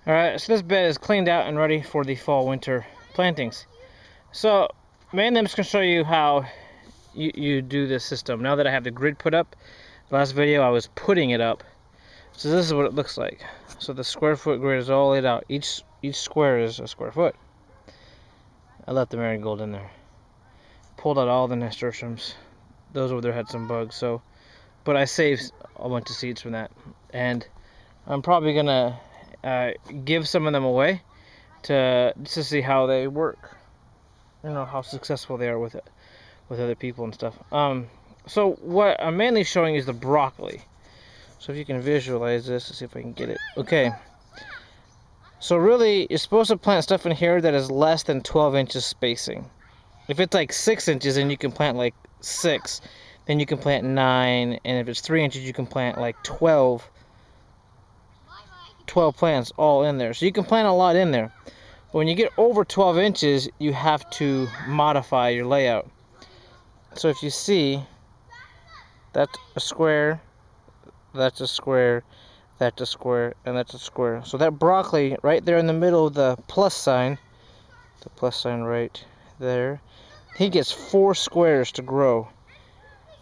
Alright, so this bed is cleaned out and ready for the fall-winter plantings. So, mainly I'm just going to show you how you do this system. Now that I have the grid put up, the last video I was putting it up. So this is what it looks like. So the square foot grid is all laid out. Each square is a square foot. I left the marigold in there. Pulled out all the nasturtiums. Those over there had some bugs, but I saved a bunch of seeds from that. And I'm probably going to give some of them away to see how they work, how successful they are with it, with other people and stuff. So what I'm mainly showing is the broccoli. So if you can visualize this, let's see if I can get it. Okay, so really you're supposed to plant stuff in here that is less than 12 inches spacing. If it's like 6 inches, then you can plant like 6, then you can plant 9, and if it's 3 inches you can plant like 12 plants all in there. So you can plant a lot in there. But when you get over 12 inches, you have to modify your layout. So if you see, that's a square, that's a square, that's a square, and that's a square. So that broccoli right there in the middle of the plus sign right there, he gets 4 squares to grow,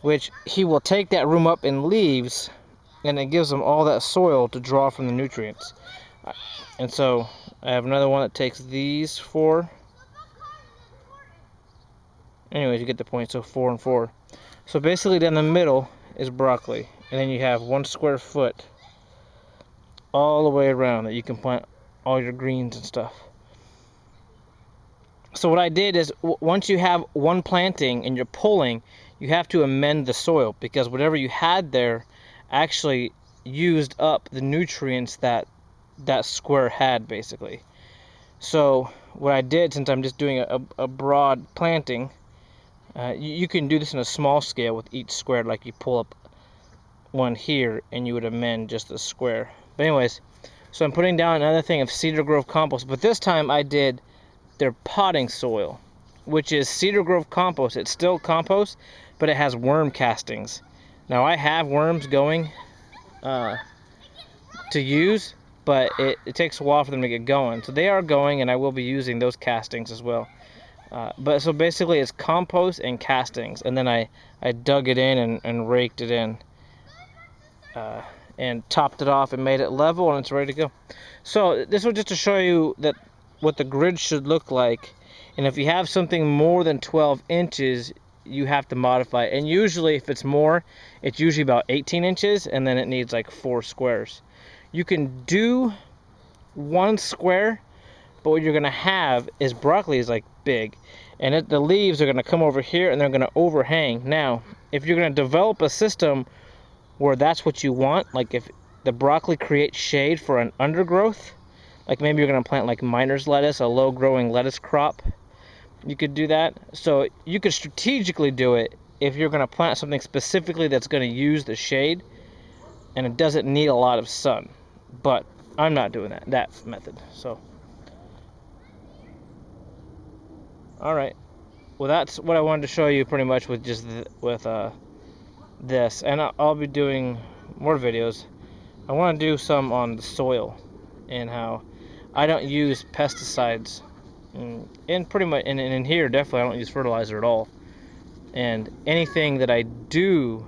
which he will take that room up in leaves, and it gives them all that soil to draw from the nutrients. And so I have another one that takes these 4. Anyways, you get the point. So 4 and 4. So basically down the middle is broccoli, and then you have 1 square foot all the way around that you can plant all your greens and stuff. So what I did is, once you have one planting and you're pulling, you have to amend the soil, because whatever you had there actually used up the nutrients that square had, basically. So what I did, since I'm just doing a broad planting, you can do this in a small scale with each square. Like you pull up one here and you would amend just the square. But anyways, so I'm putting down another thing of Cedar Grove compost, but this time I did their potting soil, which is Cedar Grove compost. It's still compost, but it has worm castings. Now I have worms going to use, but it takes a while for them to get going. So they are going, and I will be using those castings as well. But so basically it's compost and castings, and then I dug it in and raked it in, and topped it off and made it level, and it's ready to go. So this was just to show you that what the grid should look like. And if you have something more than 12 inches, you have to modify it. And usually if it's more, it's usually about 18 inches, and then it needs like 4 squares. You can do 1 square, but what you're gonna have is broccoli is like big, and the leaves are gonna come over here and they're gonna overhang. Now, if you're gonna develop a system where that's what you want, like if the broccoli creates shade for an undergrowth, like maybe you're gonna plant like miner's lettuce, a low-growing lettuce crop, you could do that. So you could strategically do it if you're gonna plant something specifically that's gonna use the shade and it doesn't need a lot of sun. But I'm not doing that method. So alright, well that's what I wanted to show you pretty much with just this, and I'll be doing more videos. I want to do some on the soil and how I don't use pesticides, and pretty much in here definitely I don't use fertilizer at all. And anything that I do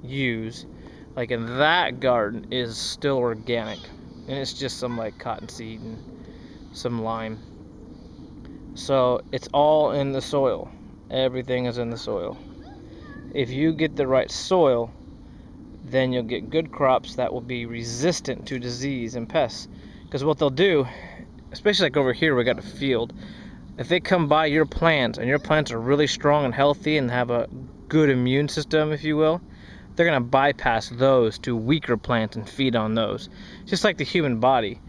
use, like in that garden, is still organic, and it's just some like cottonseed and some lime. So it's all in the soil. Everything is in the soil. If you get the right soil, then you'll get good crops that will be resistant to disease and pests. Because what they'll do, especially like over here we got a field, if they come by your plants and your plants are really strong and healthy and have a good immune system, if you will, they're going to bypass those to weaker plants and feed on those. Just like the human body,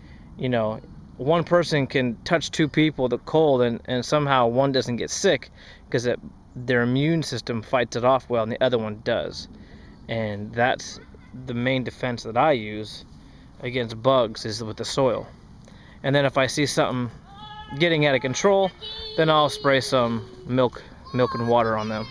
one person can touch 2 people with a cold, and somehow one doesn't get sick because their immune system fights it off well and the other one does. And that's the main defense that I use against bugs, is with the soil. And then if I see something getting out of control, then I'll spray some milk and water on them.